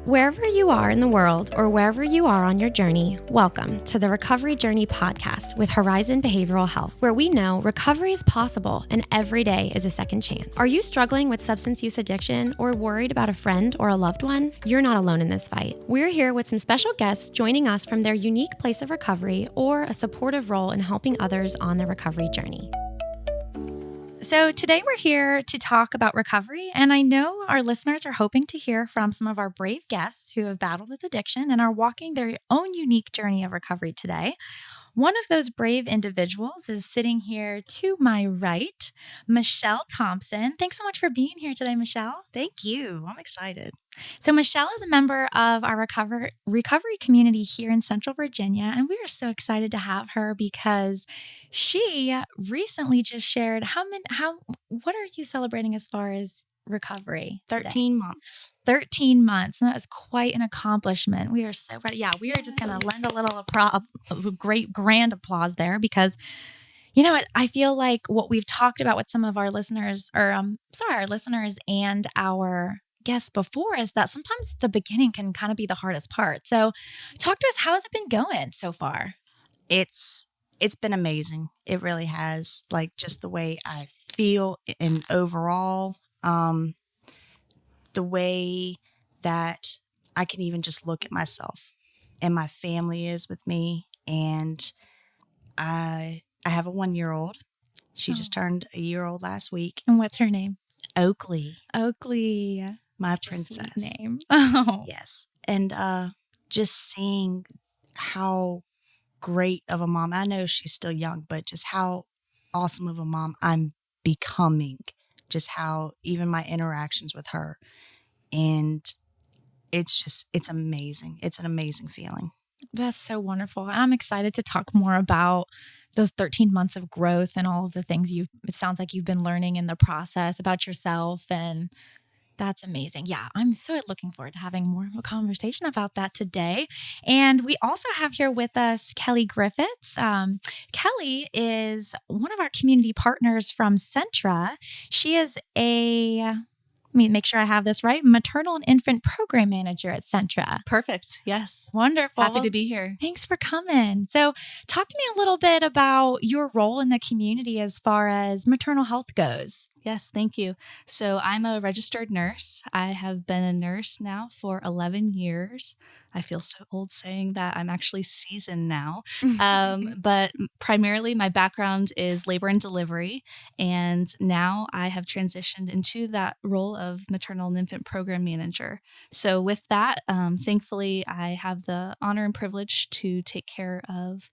Wherever you are in the world or wherever you are on your journey, welcome to the Recovery Journey podcast with Horizon Behavioral Health, where we know recovery is possible and every day is a second chance. Are you struggling with substance use addiction or worried about a friend or a loved one? You're not alone in this fight. We're here with some special guests joining us from their unique place of recovery or a supportive role in helping others on their recovery journey. So today we're here to talk about recovery, and I know our listeners are hoping to hear from some of our brave guests who have battled with addiction and are walking their own unique journey of recovery today. One of those brave individuals is sitting here to my right, Michelle Thompson. Thanks so much for being here today, Michelle. Thank you. I'm excited. So Michelle is a member of our recovery community here in Central Virginia, and we are so excited to have her because she recently just shared what are you celebrating as far as recovery today? 13 months. 13 months. And that is quite an accomplishment. We are so ready. Yeah, we are just going to lend a little great grand applause there because, you know, I feel like what we've talked about with some of our listeners our listeners and our guests before is that sometimes the beginning can kind of be the hardest part. So talk to us. How has it been going so far? It's been amazing. It really has. Like just the way I feel and overall, the way that I can even just look at myself and my family is with me. And I have a 1-year-old. She just turned a year old last week. And what's her name? Oakley. Oakley. My princess. Sweet name. Oh. Yes. And just seeing how great of a mom. I know she's still young, but just how awesome of a mom I'm becoming. Just how even my interactions with her. And it's amazing. It's an amazing feeling. That's so wonderful. I'm excited to talk more about those 13 months of growth and all of the things it sounds like you've been learning in the process about yourself. And that's amazing. Yeah, I'm so looking forward to having more of a conversation about that today. And we also have here with us Kelli Griffiths. Kelli is one of our community partners from Centra. She is let me make sure I have this right, maternal and infant program manager at Centra. Perfect. Yes. Wonderful. Happy to be here. Thanks for coming. So talk to me a little bit about your role in the community as far as maternal health goes. Yes, thank you. So I'm a registered nurse. I have been a nurse now for 11 years. I feel so old saying that. I'm actually seasoned now. But primarily my background is labor and delivery. And now I have transitioned into that role of maternal and infant program manager. So with that, thankfully, I have the honor and privilege to take care of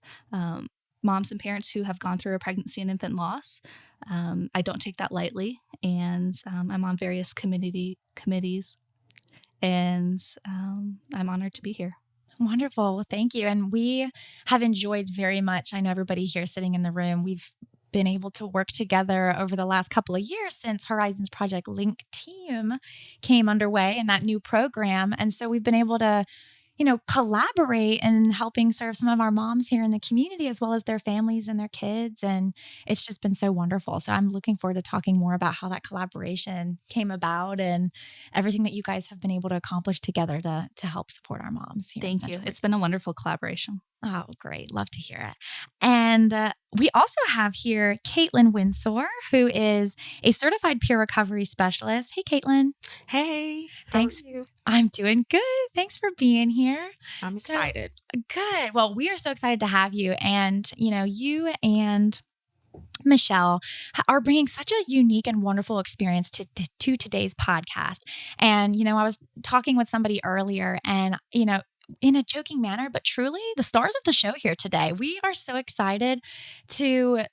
moms and parents who have gone through a pregnancy and infant loss. I don't take that lightly. And I'm on various committees. And I'm honored to be here. Wonderful. Well, thank you. And we have enjoyed very much. I know everybody here sitting in the room, we've been able to work together over the last couple of years since Horizons Project Link team came underway in that new program. And so we've been able to, collaborate in helping serve some of our moms here in the community as well as their families and their kids. And it's just been so wonderful. So I'm looking forward to talking more about how that collaboration came about and everything that you guys have been able to accomplish together to help support our moms here. Thank you. It's been a wonderful collaboration. Oh, great. Love to hear it. And we also have here Katelyn Windsor, who is a certified peer recovery specialist. Hey, Katelyn. Hey, thanks. How are you? I'm doing good. Thanks for being here. I'm excited. Good. Well, we are so excited to have you. And, you and Michelle are bringing such a unique and wonderful experience to today's podcast. And, I was talking with somebody earlier and, in a joking manner, but truly the stars of the show here today. We are so excited to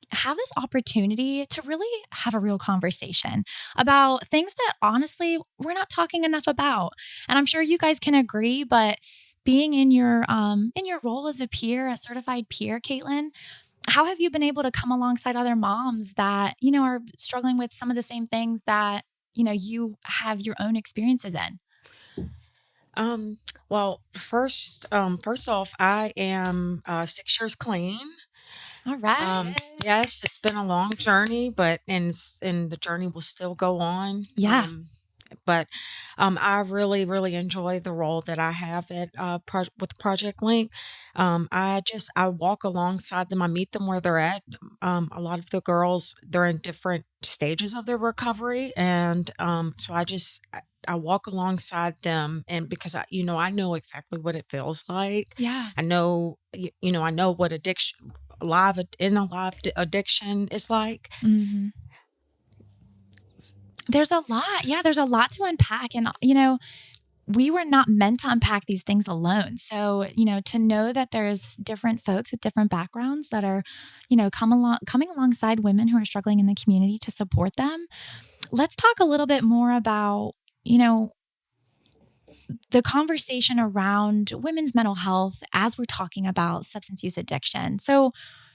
have this opportunity to really have a real conversation about things that honestly we're not talking enough about. And I'm sure you guys can agree, but being in your role as a peer, a certified peer, Katelyn, how have you been able to come alongside other moms that, are struggling with some of the same things that, you have your own experiences in? Well, first off, I am 6 years clean. All right. Yes, it's been a long journey, but and the journey will still go on. Yeah. But I really, really enjoy the role that I have at with Project Link. I walk alongside them. I meet them where they're at. A lot of the girls, they're in different stages of their recovery, and so I walk alongside them, and because I know exactly what it feels like. Yeah. I know, I know what addiction, addiction is like. Mm-hmm. There's a lot. Yeah, there's a lot to unpack. And, we were not meant to unpack these things alone. So, to know that there's different folks with different backgrounds that are, coming alongside women who are struggling in the community to support them. Let's talk a little bit more about, the conversation around women's mental health as we're talking about substance use addiction. So,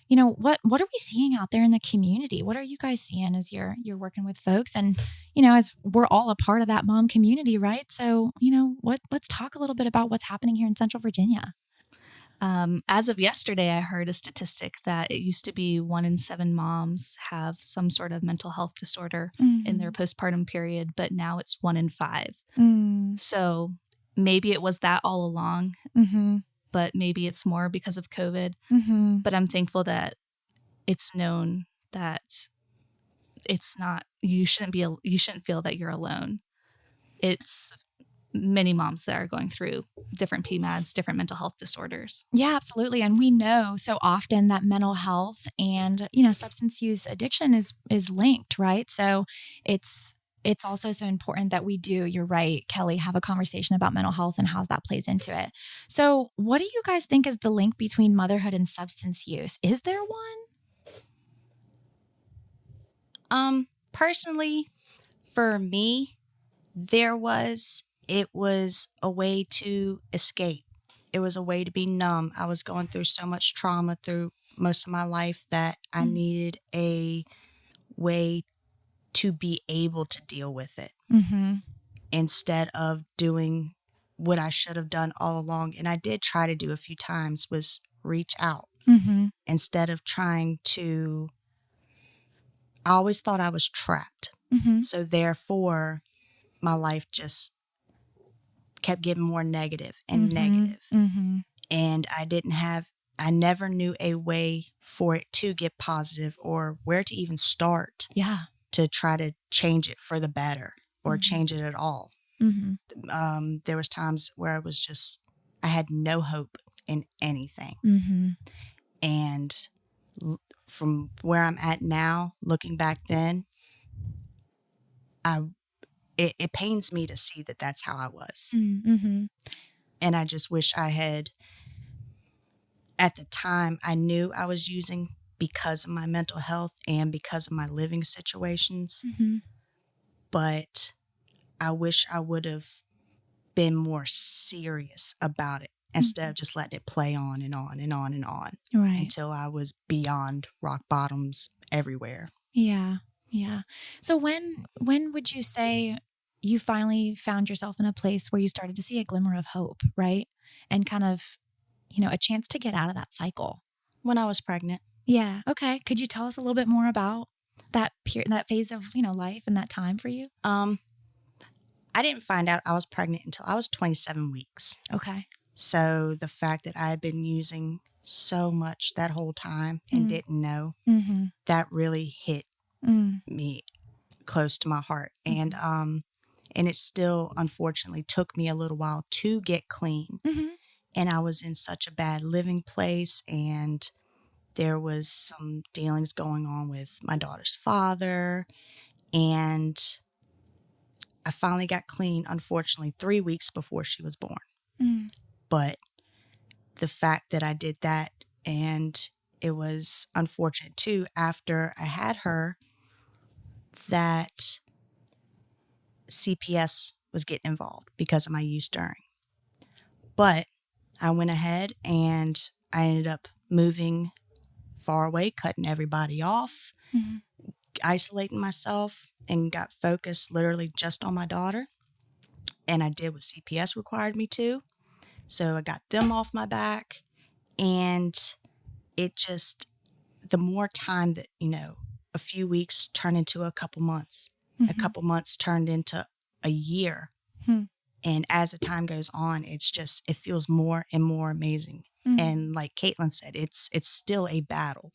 what are we seeing out there in the community? What are you guys seeing as you're working with folks? And, as we're all a part of that mom community, right? So, let's talk a little bit about what's happening here in Central Virginia. As of yesterday, I heard a statistic that it used to be 1 in 7 moms have some sort of mental health disorder in their postpartum period, but now it's 1 in 5. So maybe it was that all along, but maybe it's more because of COVID. But I'm thankful that it's known that it's not, you shouldn't feel that you're alone. It's many moms that are going through different PMADs, different mental health disorders. Yeah, absolutely. And we know so often that mental health and, substance use addiction is linked, right? So it's also so important that we do, you're right, Kelli, have a conversation about mental health and how that plays into it. So what do you guys think is the link between motherhood and substance use? Is there one? Personally, for me, it was a way to escape. It was a way to be numb. I was going through so much trauma through most of my life that I needed a way to be able to deal with it instead of doing what I should have done all along. And I did try to do a few times, was reach out instead of trying to. I always thought I was trapped. So therefore, my life just kept getting more negative and negative. And I never knew a way for it to get positive or where to even start to try to change it for the better or change it at all. There was times where I had no hope in anything. And from where I'm at now, looking back then, it pains me to see that that's how I was. And I just wish I had, at the time, I knew I was using because of my mental health and because of my living situations. But I wish I would have been more serious about it instead of just letting it play on and on and on and on until I was beyond rock bottoms everywhere. Yeah. So when would you say you finally found yourself in a place where you started to see a glimmer of hope, right? And kind of, a chance to get out of that cycle? When I was pregnant. Yeah. Okay. Could you tell us a little bit more about that phase of, life and that time for you? I didn't find out I was pregnant until I was 27 weeks. Okay. So the fact that I had been using so much that whole time and didn't know, that really hit me close to my heart. And it still, unfortunately, took me a little while to get clean. And I was in such a bad living place, and there was some dealings going on with my daughter's father. And I finally got clean, unfortunately, 3 weeks before she was born. But the fact that I did that, and it was unfortunate too, after I had her, that CPS was getting involved because of my use during. But I went ahead and I ended up moving far away, cutting everybody off, isolating myself, and got focused literally just on my daughter. And I did what CPS required me to. So I got them off my back, and it just, the more time that, a few weeks turned into a couple months, a couple months turned into a year. Hmm. And as the time goes on, it feels more and more amazing. Mhm. And like Katelyn said, it's still a battle.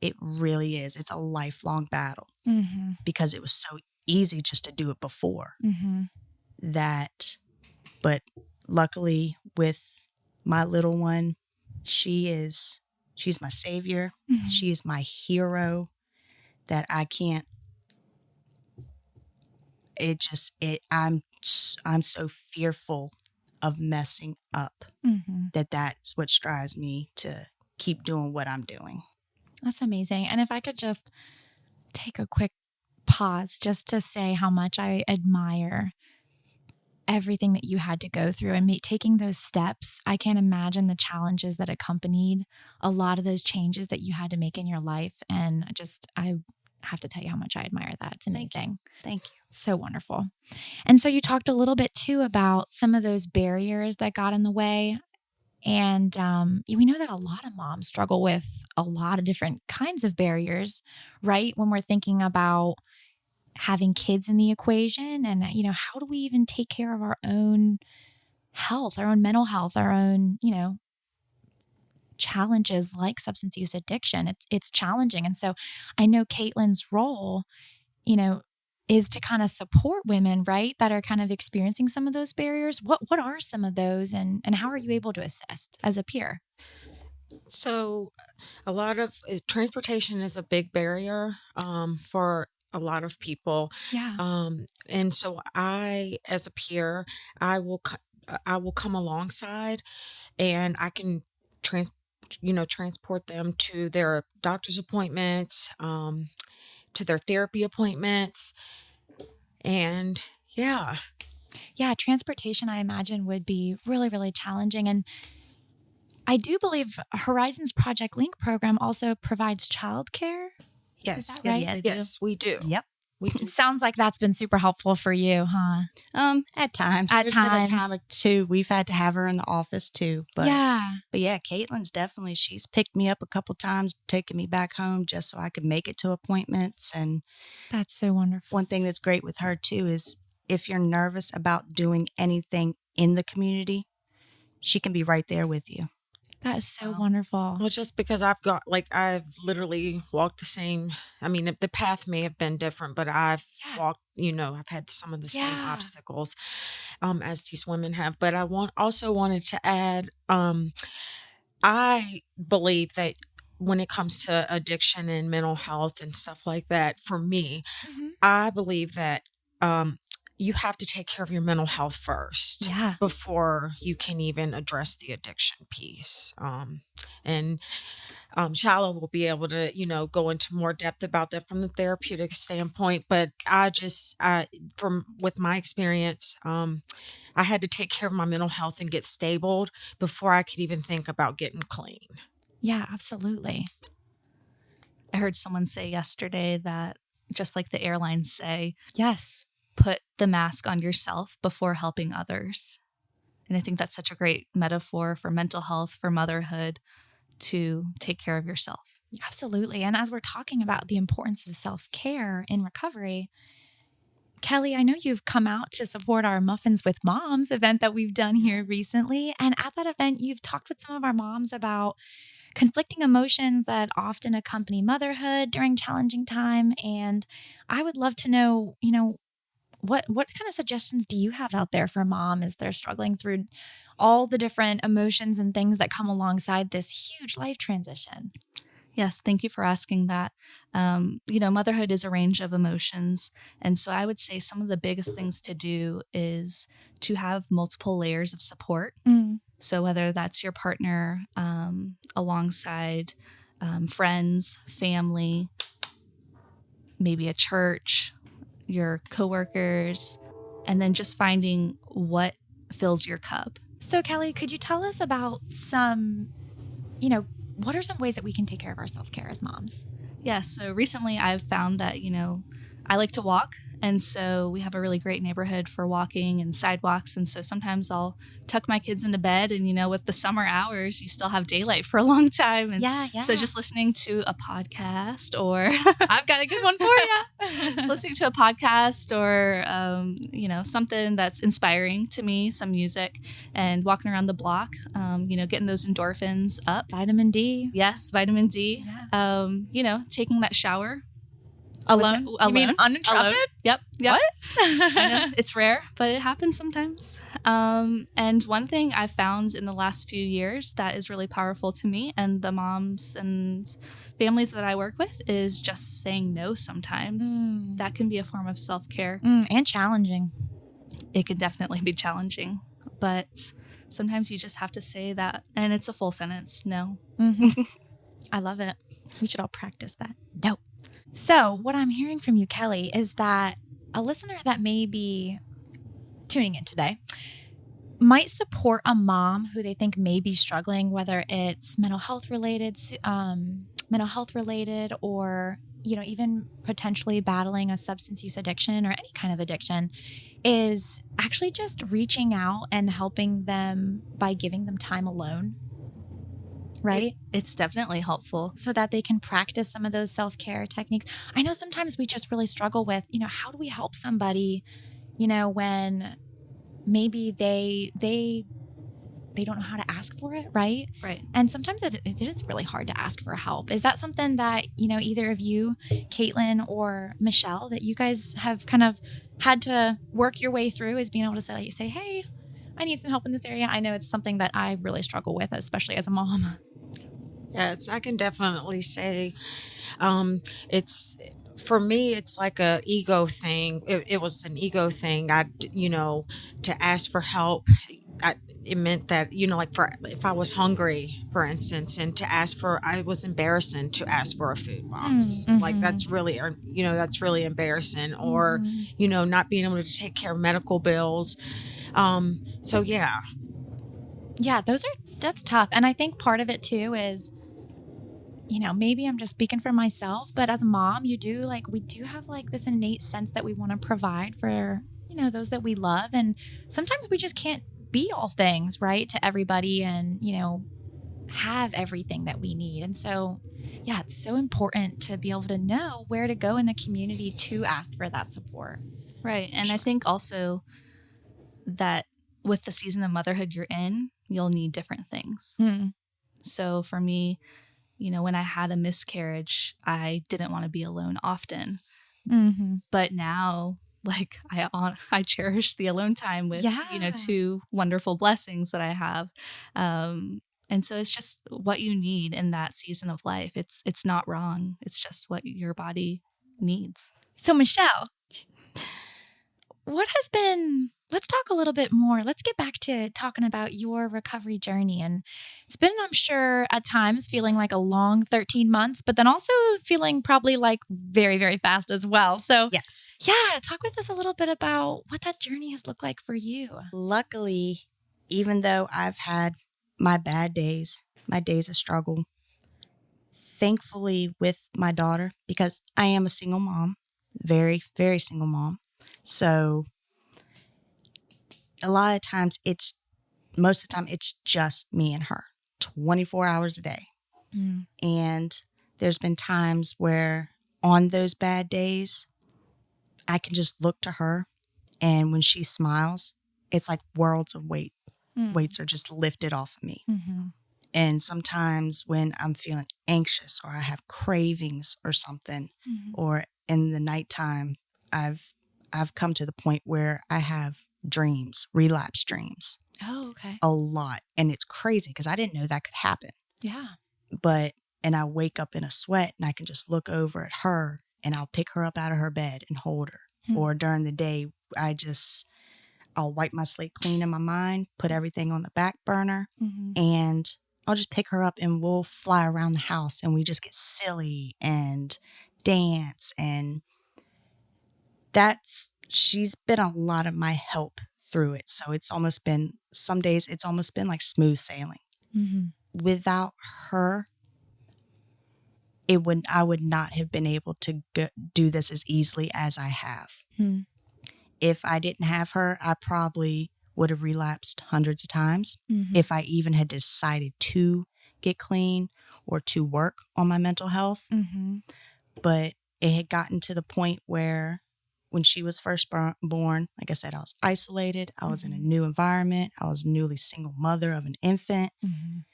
It really is. It's a lifelong battle Mm-hmm. because it was so easy just to do it before Mm-hmm. that. But luckily with my little one, she's my savior. Mm-hmm. She is my hero that I can't, I'm so fearful of messing up Mm-hmm. that's what drives me to keep doing what I'm doing. That's amazing. And if I could just take a quick pause just to say how much I admire everything that you had to go through and taking those steps. I can't imagine the challenges that accompanied a lot of those changes that you had to make in your life. And I have to tell you how much I admire that. It's amazing. Thank you. So wonderful. And so you talked a little bit too about some of those barriers that got in the way. And we know that a lot of moms struggle with a lot of different kinds of barriers, right? When we're thinking about having kids in the equation and, how do we even take care of our own health, our own mental health, our own, challenges like substance use addiction. It's challenging. And so I know Katelyn's role, is to kind of support women, right, that are kind of experiencing some of those barriers. What are some of those and how are you able to assist as a peer? So, a lot of transportation is a big barrier for a lot of people. Yeah. And so, as a peer, I will come alongside, and I can transport them to their doctor's appointments, to their therapy appointments, and yeah. Yeah, transportation, I imagine, would be really, really challenging. And I do believe Horizon's Project Link program also provides childcare. Yes, that right? Yes, they yes, yes, we do. Yep. We do. It sounds like that's been super helpful for you, huh? At times. At There's times. been a time or two we've had to have her in the office too. But Yeah. Katelyn's definitely, she's picked me up a couple times, taken me back home just so I could make it to appointments. And That's so wonderful. one thing that's great with her too is if you're nervous about doing anything in the community, she can be right there with you. That is so Wow. wonderful. Well, just because I've literally walked the same. I mean, the path may have been different, but I've Yeah. walked, I've had some of the same Yeah. obstacles as these women have. But I also wanted to add, I believe that when it comes to addiction and mental health and stuff like that, for me, Mhm. I believe that you have to take care of your mental health first Yeah. before you can even address the addiction piece. And Shiloh will be able to, go into more depth about that from the therapeutic standpoint. But with my experience, I had to take care of my mental health and get stable before I could even think about getting clean. Yeah, absolutely. I heard someone say yesterday that just like the airlines say, Yes. put the mask on yourself before helping others. And I think that's such a great metaphor for mental health, for motherhood, to take care of yourself. Absolutely. And as we're talking about the importance of self-care in recovery, Kelli, I know you've come out to support our Muffins with Moms event that we've done here recently. And at that event, you've talked with some of our moms about conflicting emotions that often accompany motherhood during challenging time. And I would love to know, what kind of suggestions do you have out there for mom as they're struggling through all the different emotions and things that come alongside this huge life transition? Yes, thank you for asking that. Motherhood is a range of emotions. And so I would say some of the biggest things to do is to have multiple layers of support. Mm. So whether that's your partner alongside friends, family, maybe a church, your coworkers, and then just finding what fills your cup. So, Kelli, could you tell us about some, what are some ways that we can take care of our self-care as moms? Yes. So recently I've found that, I like to walk. And so we have a really great neighborhood for walking and sidewalks. And so sometimes I'll tuck my kids into bed, and, with the summer hours, you still have daylight for a long time. And Yeah. so just listening to a podcast, or I've got a good one for you, listening to a podcast, or, something that's inspiring to me, some music, and walking around the block, getting those endorphins up. Vitamin D. Yes, vitamin D. Yeah. Taking that shower. Alone? You mean uninterrupted? Yep. What? I know, it's rare, but it happens sometimes. And one thing I've found in the last few years that is really powerful to me and the moms and families that I work with is just saying no sometimes. That can be a form of self-care. And challenging. It can definitely be challenging, but sometimes you just have to say that, and it's a full sentence, no. Mm-hmm. I love it. We should all practice that. No. So what I'm hearing from you, Kelli, is that a listener that may be tuning in today might support a mom who they think may be struggling, whether it's mental health related, or, even potentially battling a substance use addiction or any kind of addiction, is actually just reaching out and helping them by giving them time alone. Right? It's definitely helpful. So that they can practice some of those self-care techniques. I know sometimes we just really struggle with, how do we help somebody, when maybe they don't know how to ask for it, right? Right. And sometimes it is really hard to ask for help. Is that something that, either of you, Katelyn or Michelle, that you guys have kind of had to work your way through, is being able to say, hey, I need some help in this area? I know it's something that I really struggle with, especially as a mom. Yes, I can definitely say it's for me, it's like a ego thing. It was an ego thing. To ask for help, it meant that, if I was hungry, for instance, and I was embarrassing to ask for a food box. Mm-hmm. Like that's really embarrassing, or, not being able to take care of medical bills. So yeah. Yeah, that's tough. And I think part of it too is, maybe I'm just speaking for myself, but as a mom, we do have this innate sense that we want to provide for, those that we love. And sometimes we just can't be all things, right, to everybody and, have everything that we need. And so, yeah, it's so important to be able to know where to go in the community to ask for that support. Right. And I think also that with the season of motherhood you're in, you'll need different things. So for me, when I had a miscarriage, I didn't want to be alone often. Mm-hmm. But now, I cherish the alone time with, two wonderful blessings that I have. And so it's just what you need in that season of life. It's not wrong. It's just what your body needs. So Michelle, let's talk a little bit more. Let's get back to talking about your recovery journey. And it's been, I'm sure, at times feeling like a long 13 months, but then also feeling probably like very, very fast as well. So Yes. Yeah, talk with us a little bit about what that journey has looked like for you. Luckily, even though I've had my bad days, my days of struggle, thankfully with my daughter, because I am a single mom, very, very single mom. So a lot of times most of the time it's just me and her 24 hours a day. And there's been times where on those bad days, I can just look to her, and when she smiles, it's like worlds of weights are just lifted off of me. Mm-hmm. And sometimes when I'm feeling anxious or I have cravings or something, or in the nighttime, I've come to the point where I have relapse dreams. Oh, okay. A lot. And it's crazy because I didn't know that could happen. Yeah. And I wake up in a sweat and I can just look over at her and I'll pick her up out of her bed and hold her. Or during the day, I'll wipe my slate clean in my mind, put everything on the back burner, and I'll just pick her up and we'll fly around the house and we just get silly and dance. And she's been a lot of my help through it. So some days it's almost been like smooth sailing. Without her, I would not have been able to do this as easily as I have. Hmm. If I didn't have her, I probably would have relapsed hundreds of times. Mhm. If I even had decided to get clean or to work on my mental health. Mhm. But it had gotten to the point where when she was first born, like I said, I was isolated. I was in a new environment. I was a newly single mother of an infant. Mhm.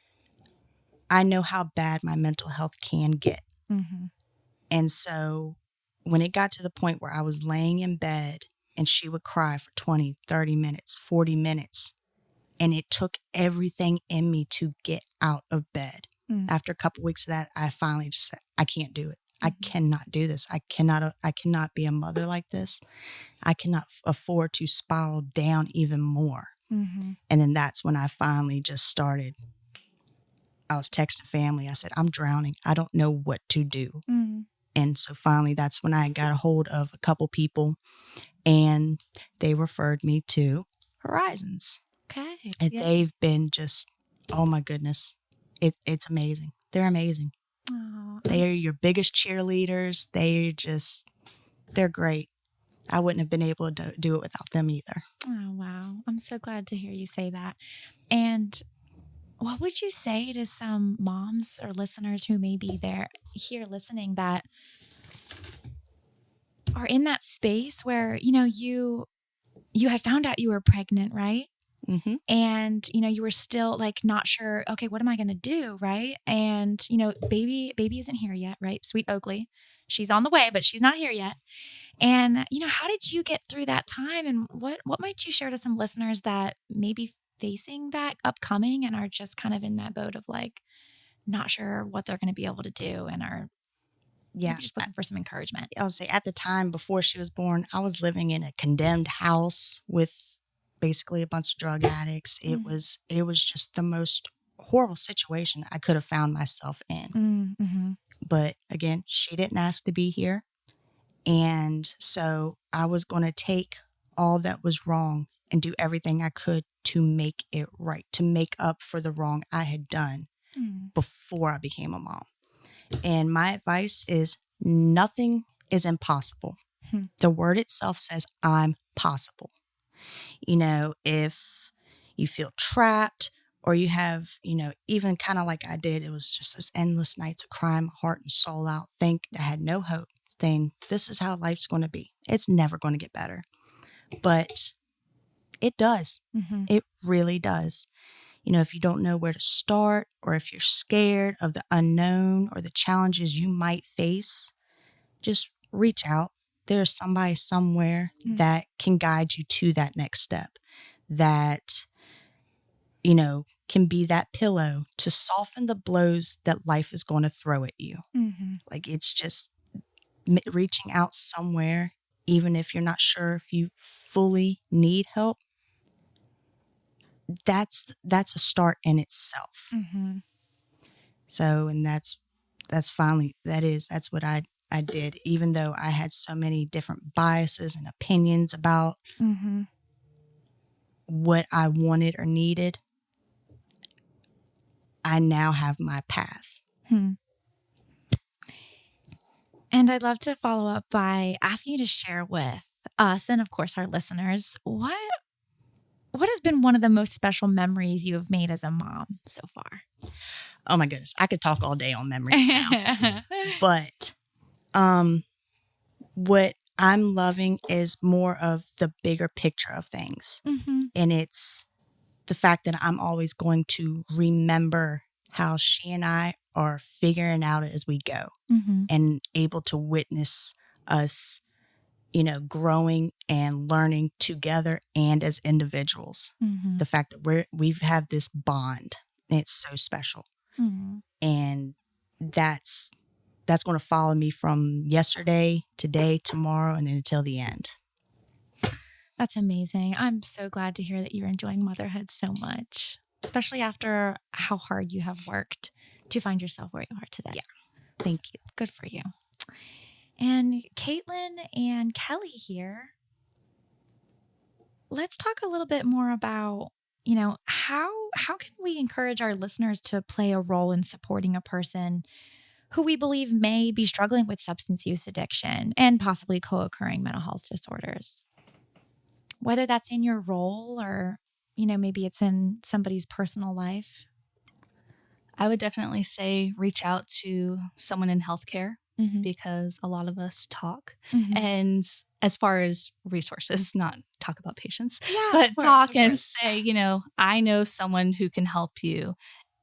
I know how bad my mental health can get. Mhm. And so when it got to the point where I was laying in bed and she would cry for 20, 30 minutes, 40 minutes, and it took everything in me to get out of bed. Mm. After a couple weeks of that, I finally just said, I can't do it. I Mhm. cannot do this. I cannot be a mother like this. I cannot afford to spiral down even more. Mhm. And then that's when I finally just started. I was texting family. I said, I'm drowning. I don't know what to do. Mm. And so finally, that's when I got a hold of a couple people and they referred me to Horizons. Okay. And Yeah. they've been just, oh my goodness, it's amazing. They're amazing. Aw, They are your biggest cheerleaders. They're great. I wouldn't have been able to do it without them either. Oh, wow. I'm so glad to hear you say that. And what would you say to some moms or listeners who may be here listening that are in that space where, you had found out you were pregnant, right? Mm-hmm. And, you were still like not sure, okay, what am I going to do? Right. And, baby isn't here yet, right? Sweet Oakley. She's on the way, but she's not here yet. And, how did you get through that time? And what might you share to some listeners that may be facing that upcoming and are just kind of in that boat of like, not sure what they're going to be able to do and are Yeah. maybe just looking for some encouragement? I would say at the time before she was born, I was living in a condemned house with basically a bunch of drug addicts. It was just the most horrible situation I could have found myself in. Mm-hmm. But again, she didn't ask to be here. And so I was going to take all that was wrong and do everything I could to make it right, to make up for the wrong I had done before I became a mom. And my advice is nothing is impossible. The word itself says I'm possible. If you feel trapped or you have, even kind of like I did, it was just those endless nights of crying my heart and soul out, think I had no hope, saying this is how life's going to be. It's never going to get better. But it does. Mm-hmm. It really does. If you don't know where to start or if you're scared of the unknown or the challenges you might face, just reach out. There's somebody somewhere that can guide you to that next step, that, can be that pillow to soften the blows that life is going to throw at you. Mm-hmm. Like it's just reaching out somewhere, even if you're not sure if you fully need help. That's a start in itself. Mm-hmm. So, and that's what I did, even though I had so many different biases and opinions about what I wanted or needed. I now have my path. And I'd love to follow up by asking you to share with us and, of course, our listeners, what has been one of the most special memories you have made as a mom so far? Oh my goodness, I could talk all day on memories now. But what I'm loving is more of the bigger picture of things. And it's the fact that I'm always going to remember how she and I are figuring out as we go and able to witness us, growing and learning together and as individuals. The fact that we have this bond, it's so special. And that's going to follow me from yesterday, today, tomorrow, and until the end. That's amazing. I'm so glad to hear that you're enjoying motherhood so much, especially after how hard you have worked to find yourself where you are today. Yeah. Thank you. Good for you. And Katelyn and Kelli here, let's talk a little bit more about, how can we encourage our listeners to play a role in supporting a person who we believe may be struggling with substance use addiction and possibly co-occurring mental health disorders. Whether that's in your role or, maybe it's in somebody's personal life. I would definitely say reach out to someone in healthcare because a lot of us talk. And as far as resources, not talk about patients, but talk and say, I know someone who can help you.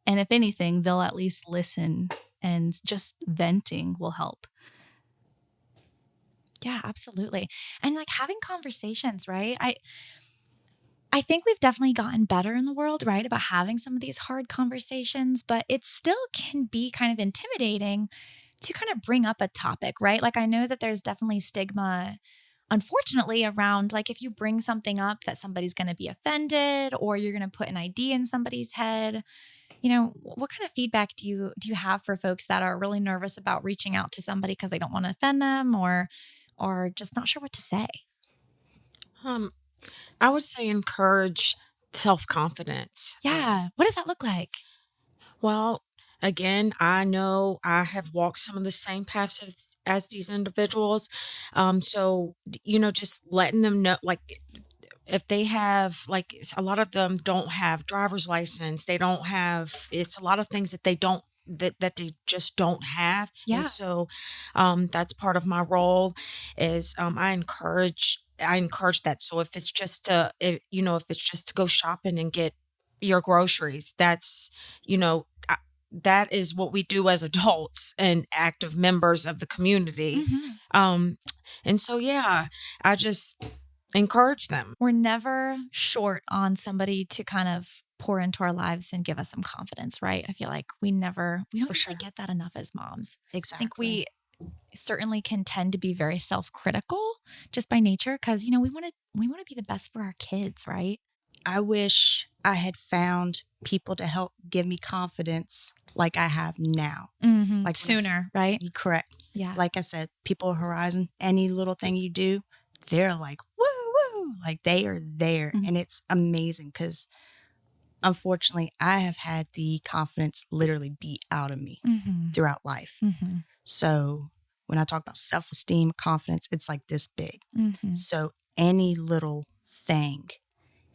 And if anything, they'll at least listen, and just venting will help. Yeah, absolutely. And like having conversations, right? I think we've definitely gotten better in the world, right, about having some of these hard conversations, but it still can be kind of intimidating to kind of bring up a topic, right? Like I know that there's definitely stigma, unfortunately, around like if you bring something up that somebody's going to be offended or you're going to put an idea in somebody's head. What kind of feedback do you have for folks that are really nervous about reaching out to somebody because they don't want to offend them or just not sure what to say? I would say encourage self-confidence. Yeah. What does that look like? Well, again, I know I have walked some of the same paths as these individuals. So, just letting them know, like, if they have, like, a lot of them don't have driver's license, they don't have, it's a lot of things that they don't, that they just don't have. Yeah. And so, that's part of my role is, I encourage that. So if it's just if it's just to go shopping and get your groceries, that's, that is what we do as adults and active members of the community. And so, yeah, I just encourage them. We're never short on somebody to kind of pour into our lives and give us some confidence, right? I feel like we don't usually get that enough as moms. Exactly. I think we certainly can tend to be very self-critical just by nature because, we want to be the best for our kids, right? I wish I had found people to help give me confidence like I have now. Like sooner, right? Correct. Yeah. Like I said, people at Horizon, any little thing you do, they're like, woo, woo. Like they are there. And it's amazing because unfortunately, I have had the confidence literally beat out of me throughout life. So when I talk about self-esteem, confidence, it's like this big. So any little thing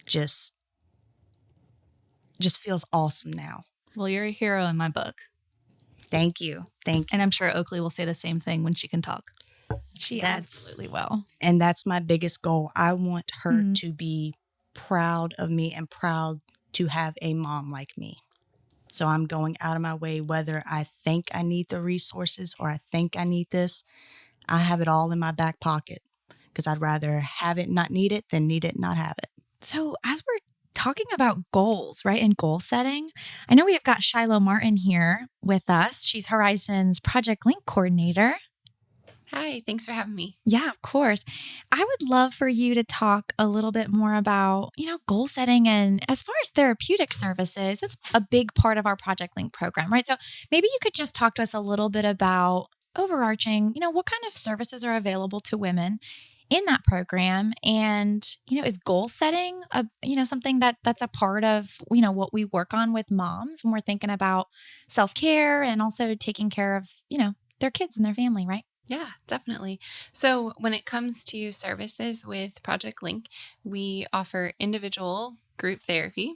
just feels awesome now. Well, you're a hero in my book. Thank you. And I'm sure Oakley will say the same thing when she can talk. She absolutely will. And that's my biggest goal. I want her to be proud of me and proud to have a mom like me. So I'm going out of my way, whether I think I need the resources or I think I need this, I have it all in my back pocket because I'd rather have it, not need it, than need it, not have it. So as we're talking about goals, right, and goal setting, I know we have got Shiloh Martin here with us. She's Horizon's Project Link coordinator. Hi, thanks for having me. Yeah, of course. I would love for you to talk a little bit more about, goal setting. And as far as therapeutic services, that's a big part of our Project Link program, right? So maybe you could just talk to us a little bit about overarching, what kind of services are available to women in that program. And, is goal setting, something that's a part of, what we work on with moms when we're thinking about self-care and also taking care of, their kids and their family, right? Yeah, definitely. So when it comes to services with Project Link, we offer individual group therapy.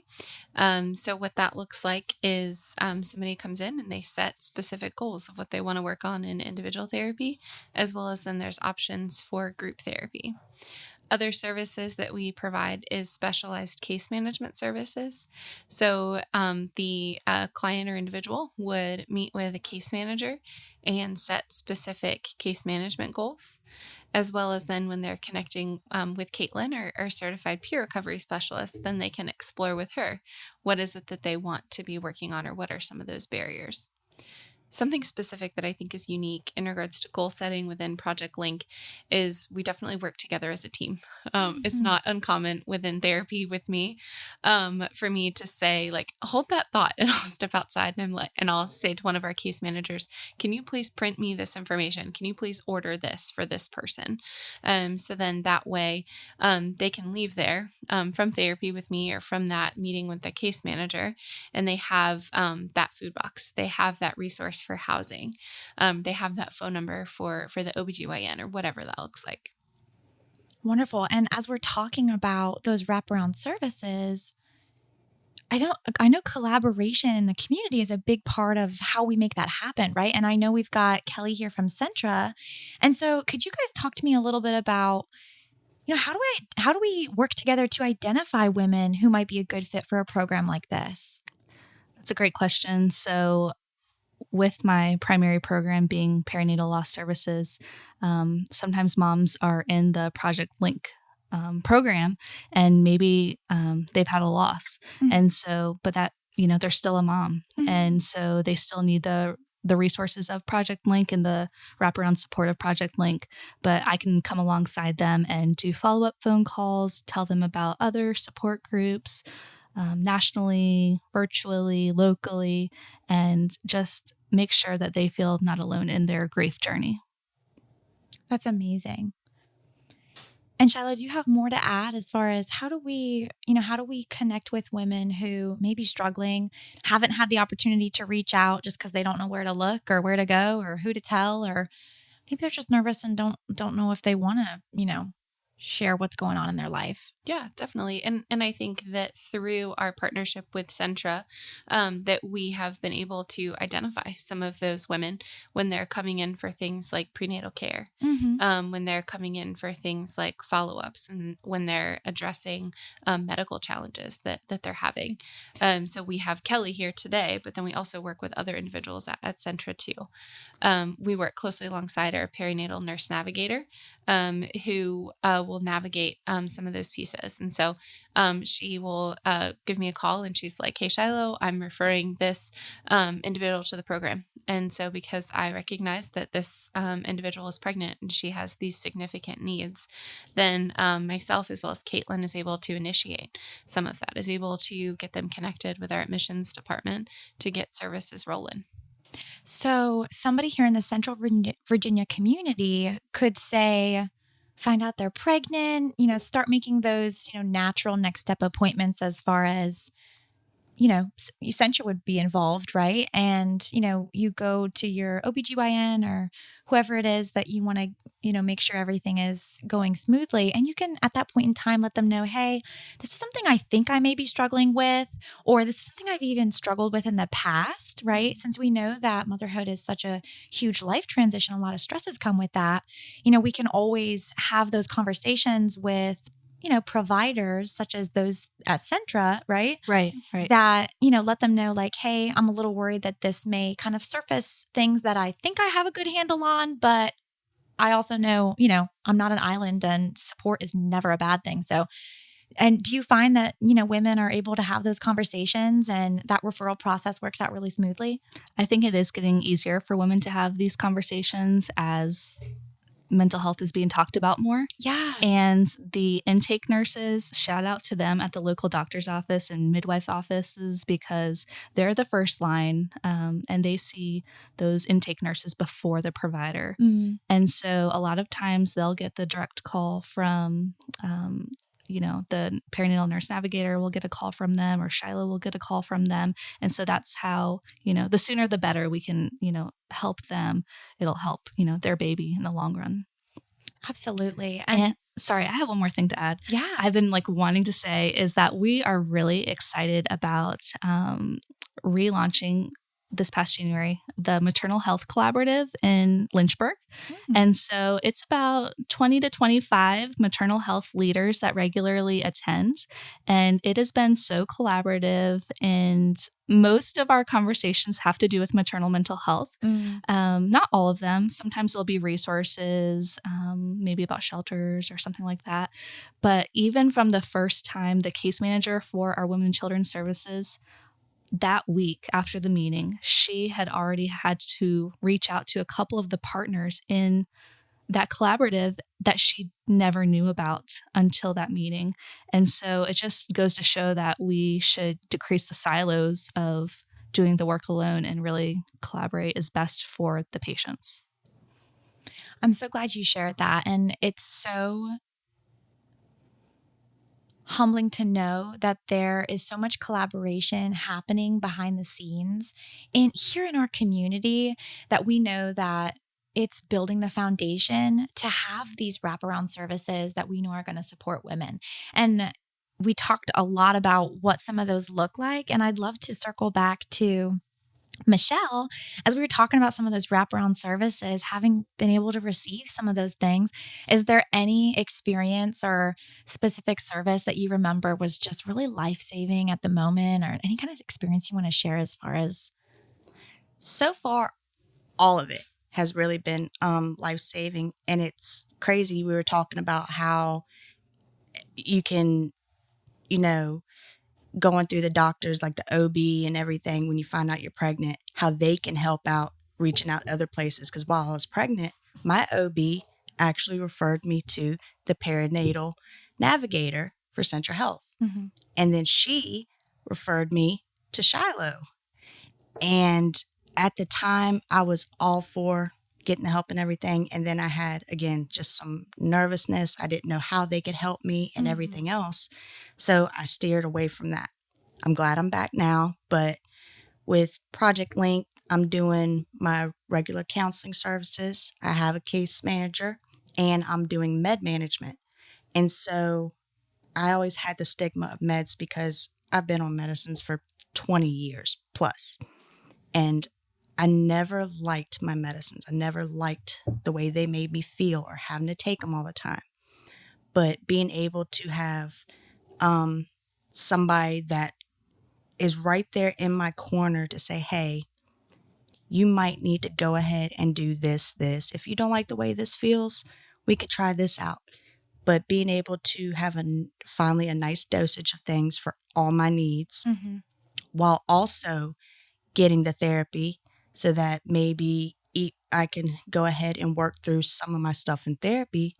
So what that looks like is somebody comes in and they set specific goals of what they want to work on in individual therapy, as well as then there's options for group therapy. Other services that we provide is specialized case management services. So the client or individual would meet with a case manager and set specific case management goals, as well as then when they're connecting with Katelyn, our certified peer recovery specialist, then they can explore with her what is it that they want to be working on or what are some of those barriers. Something specific that I think is unique in regards to goal setting within Project Link is we definitely work together as a team. It's not uncommon within therapy with me for me to say, like, hold that thought, and I'll step outside and I'll say to one of our case managers, can you please print me this information? Can you please order this for this person? So then that way they can leave there from therapy with me or from that meeting with the case manager, and they have that food box. They have that resource for housing. They have that phone number for the OBGYN or whatever that looks like. Wonderful. And as we're talking about those wraparound services, I know collaboration in the community is a big part of how we make that happen, right? And I know we've got Kelli here from Centra. And so could you guys talk to me a little bit about, how do we work together to identify women who might be a good fit for a program like this? That's a great question. So with my primary program being perinatal loss services, sometimes moms are in the Project Link program, and maybe they've had a loss. Mm-hmm. And so, but that, they're still a mom. Mm-hmm. And so they still need the resources of Project Link and the wraparound support of Project Link. But I can come alongside them and do follow-up phone calls, tell them about other support groups, nationally, virtually, locally, and just make sure that they feel not alone in their grief journey. That's amazing. And Shiloh, do you have more to add as far as how do we connect with women who may be struggling, haven't had the opportunity to reach out just because they don't know where to look or where to go or who to tell, or maybe they're just nervous and don't know if they want to, share what's going on in their life? Yeah, definitely. And I think that through our partnership with Centra, that we have been able to identify some of those women when they're coming in for things like prenatal care, Mm-hmm. when they're coming in for things like follow-ups, and when they're addressing medical challenges that they're having. So we have Kelli here today, but then we also work with other individuals at Centra too. We work closely alongside our perinatal nurse navigator, who will navigate some of those pieces. And so she will give me a call, and she's like, "Hey, Shiloh, I'm referring this individual to the program." And so because I recognize that this individual is pregnant and she has these significant needs, then myself as well as Katelyn is able to initiate some of that, is able to get them connected with our admissions department to get services rolling. So somebody here in the Central Virginia community could say, find out they're pregnant, start making those, natural next step appointments as far as, Centra would be involved, right? And, you go to your OBGYN or whoever it is that you want to, make sure everything is going smoothly. And you can, at that point in time, let them know, hey, this is something I think I may be struggling with, or this is something I've even struggled with in the past, right? Since we know that motherhood is such a huge life transition, a lot of stresses come with that. We can always have those conversations with providers such as those at Centra, right? Right. That, let them know like, hey, I'm a little worried that this may kind of surface things that I think I have a good handle on, but I also know, I'm not an island and support is never a bad thing. So, and do you find that, women are able to have those conversations and that referral process works out really smoothly? I think it is getting easier for women to have these conversations as mental health is being talked about more. Yeah. And the intake nurses, shout out to them at the local doctor's office and midwife offices, because they're the first line, and they see those intake nurses before the provider. Mm. And so a lot of times they'll get the direct call from, the perinatal nurse navigator will get a call from them, or Shiloh will get a call from them. And so that's how, the sooner the better we can, help them. It'll help, their baby in the long run. Absolutely. And sorry, I have one more thing to add. Yeah. I've been wanting to say is that we are really excited about relaunching this past January, the Maternal Health Collaborative in Lynchburg. And so it's about 20 to 25 maternal health leaders that regularly attend. And it has been so collaborative, and most of our conversations have to do with maternal mental health. Not all of them. Sometimes there'll be resources, maybe about shelters or something like that. But even from the first time, the case manager for our Women and Children's Services, that week after the meeting, she had already had to reach out to a couple of the partners in that collaborative that she never knew about until that meeting. And so it just goes to show that we should decrease the silos of doing the work alone and really collaborate is best for the patients. I'm so glad you shared that. And it's so humbling to know that there is so much collaboration happening behind the scenes here in our community, that we know that it's building the foundation to have these wraparound services that we know are going to support women. And we talked a lot about what some of those look like. And I'd love to circle back to Michelle, as we were talking about some of those wraparound services, having been able to receive some of those things, is there any experience or specific service that you remember was just really life-saving at the moment, or any kind of experience you want to share as far as? So far, all of it has really been life-saving. And it's crazy. We were talking about how you can, you know, going through the doctors like the OB and everything when you find out you're pregnant, how they can help out reaching out other places. Because while I was pregnant, my OB actually referred me to the perinatal navigator for Centra Health. Mm-hmm. And then she referred me to Shiloh. And at the time, I was all for getting the help and everything. And then I had, again, just some nervousness. I didn't know how they could help me and everything else. So I steered away from that. I'm glad I'm back now. But with Project Link, I'm doing my regular counseling services. I have a case manager and I'm doing med management. And so I always had the stigma of meds because I've been on medicines for 20 years plus. And I never liked my medicines. I never liked the way they made me feel or having to take them all the time. But being able to have somebody that is right there in my corner to say, hey, you might need to go ahead and do this. If you don't like the way this feels, we could try this out. But being able to have finally a nice dosage of things for all my needs, while also getting the therapy so that maybe I can go ahead and work through some of my stuff in therapy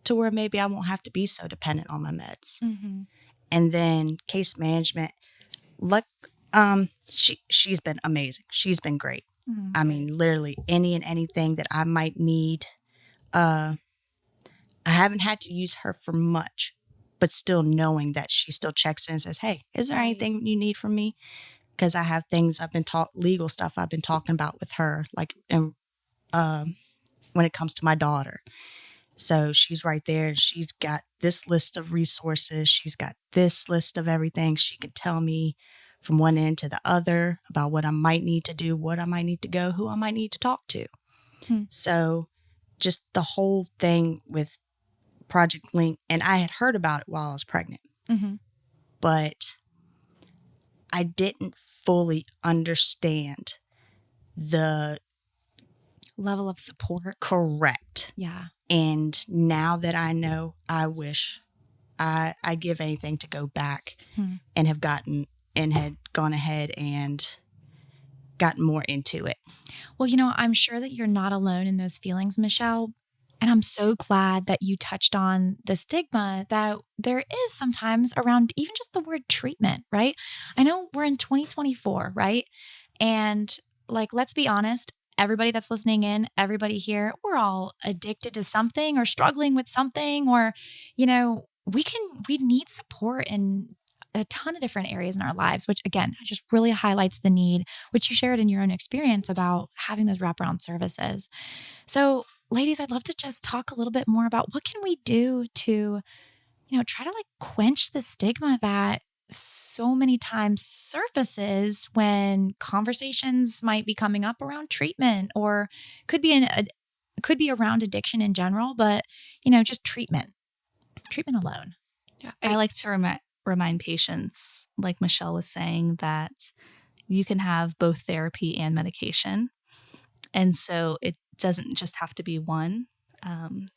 to where maybe I won't have to be so dependent on my meds. And then case management, she's been amazing. She's been great. I mean, literally any and anything that I might need. I haven't had to use her for much, but still knowing that she still checks in and says, hey, is there anything you need from me? Because I have things legal stuff I've been talking about with her, like when it comes to my daughter. So she's right there and she's got this list of resources. She's got this list of everything. She can tell me from one end to the other about what I might need to do, what I might need to go, who I might need to talk to. So just the whole thing with Project Link, and I had heard about it while I was pregnant, but I didn't fully understand the level of support. Correct. Yeah. And now that I know, I wish I'd give anything to go back and had gone ahead and gotten more into it. Well, I'm sure that you're not alone in those feelings, Michelle. And I'm so glad that you touched on the stigma that there is sometimes around even just the word treatment, right? I know we're in 2024, right? And let's be honest, everybody that's listening in, everybody here, we're all addicted to something or struggling with something, or, we need support in a ton of different areas in our lives, which again, just really highlights the need, which you shared in your own experience about having those wraparound services. So ladies, I'd love to just talk a little bit more about what can we do to, try to quench the stigma that so many times surfaces when conversations might be coming up around treatment, or could be around addiction in general, but just treatment alone. Yeah, I like to remind patients, like Michelle was saying, that you can have both therapy and medication. And so it doesn't just have to be one.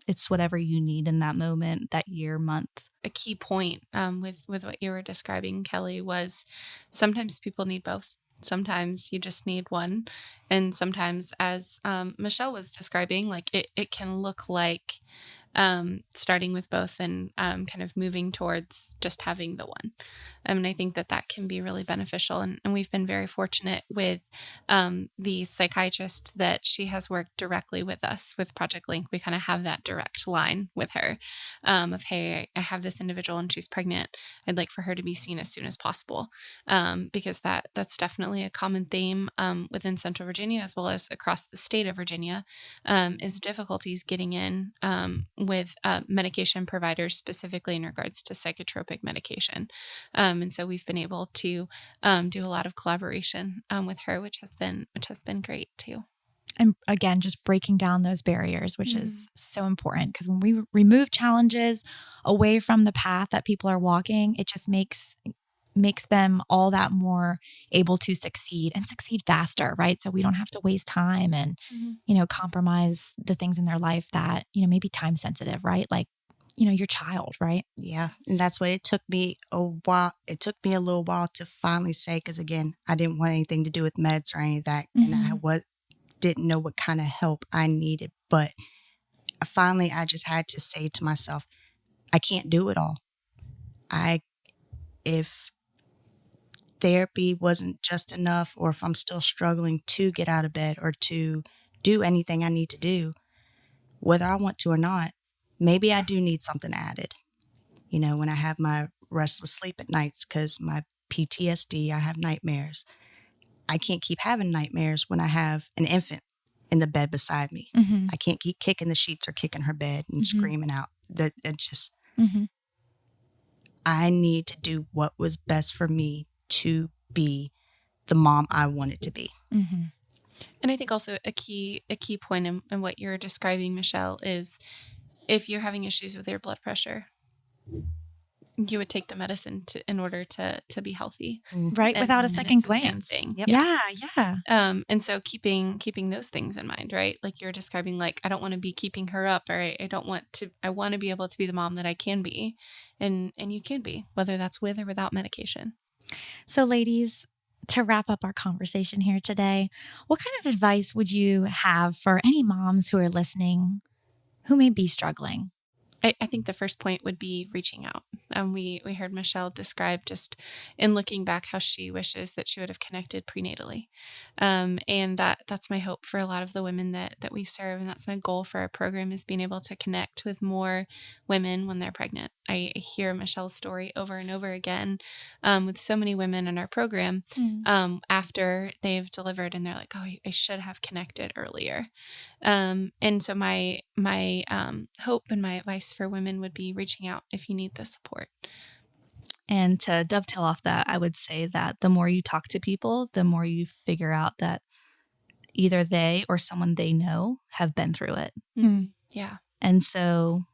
It's whatever you need in that moment, that year, month. A key point with what you were describing, Kelly, was sometimes people need both. Sometimes you just need one. And sometimes, as Michelle was describing, it can look like starting with both and kind of moving towards just having the one. And I think that that can be really beneficial. And we've been very fortunate with the psychiatrist that she has worked directly with us with Project Link. We kind of have that direct line with her of, hey, I have this individual and she's pregnant. I'd like for her to be seen as soon as possible, because that's definitely a common theme within Central Virginia as well as across the state of Virginia, is difficulties getting in with medication providers, specifically in regards to psychotropic medication. And so we've been able to do a lot of collaboration with her, which has been great too. And again, just breaking down those barriers, which is so important, because when we remove challenges away from the path that people are walking, it just makes them all that more able to succeed and succeed faster, right? So we don't have to waste time and, compromise the things in their life that, may be time sensitive, right? Like, your child, right? Yeah. And that's what it took me a while. It took me a little while to finally say, because again, I didn't want anything to do with meds or any of that. And I didn't know what kind of help I needed. But finally, I just had to say to myself, I can't do it all. If therapy wasn't just enough, or if I'm still struggling to get out of bed or to do anything I need to do, whether I want to or not, maybe I do need something added. When I have my restless sleep at nights because my PTSD, I have nightmares. I can't keep having nightmares when I have an infant in the bed beside me. I can't keep kicking the sheets or kicking her bed and screaming out. It's just, I need to do what was best for me to be the mom I wanted to be. And I think also a key point in what you're describing, Michelle, is if you're having issues with your blood pressure, you would take the medicine in order to be healthy, right? Without a second glance. Yep. Yeah. And so keeping those things in mind, right? Like you're describing, like, I don't want to be keeping her up, or I want to be able to be the mom that I can be, and you can be, whether that's with or without medication. So ladies, to wrap up our conversation here today, what kind of advice would you have for any moms who are listening who may be struggling? I think the first point would be reaching out. We heard Michelle describe, just in looking back, how she wishes that she would have connected prenatally. And that's my hope for a lot of the women that we serve. And that's my goal for our program, is being able to connect with more women when they're pregnant. I hear Michelle's story over and over again with so many women in our program after they've delivered, and they're like, oh, I should have connected earlier. And so my hope and my advice for women would be reaching out if you need the support. And to dovetail off that, I would say that the more you talk to people, the more you figure out that either they or someone they know have been through it. Yeah. And so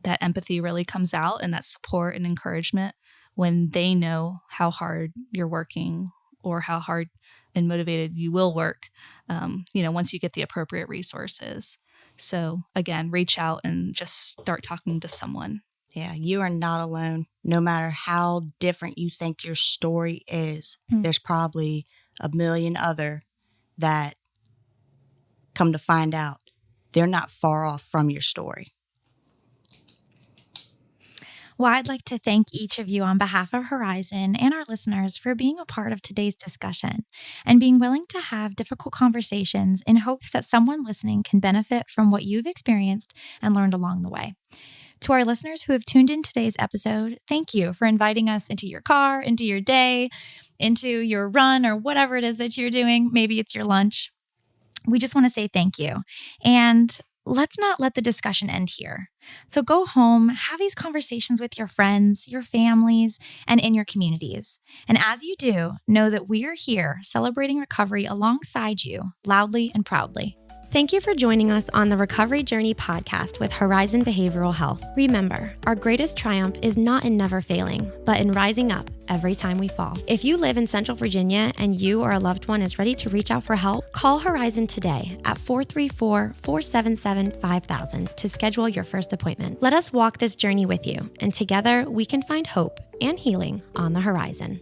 that empathy really comes out, and that support and encouragement when they know how hard you're working, or how hard and motivated you will work, once you get the appropriate resources. So again, reach out and just start talking to someone. Yeah, you are not alone. No matter how different you think your story is, there's probably a million other that, come to find out, they're not far off from your story. Well, I'd like to thank each of you on behalf of Horizon and our listeners for being a part of today's discussion and being willing to have difficult conversations in hopes that someone listening can benefit from what you've experienced and learned along the way. To our listeners who have tuned in today's episode, thank you for inviting us into your car, into your day, into your run, or whatever it is that you're doing. Maybe it's your lunch. We just want to say thank you. And let's not let the discussion end here. So go home, have these conversations with your friends, your families, and in your communities. And as you do, know that we are here celebrating recovery alongside you, loudly and proudly. Thank you for joining us on the Recovery Journey podcast with Horizon Behavioral Health. Remember, our greatest triumph is not in never failing, but in rising up every time we fall. If you live in Central Virginia and you or a loved one is ready to reach out for help, call Horizon today at 434-477-5000 to schedule your first appointment. Let us walk this journey with you, and together we can find hope and healing on the horizon.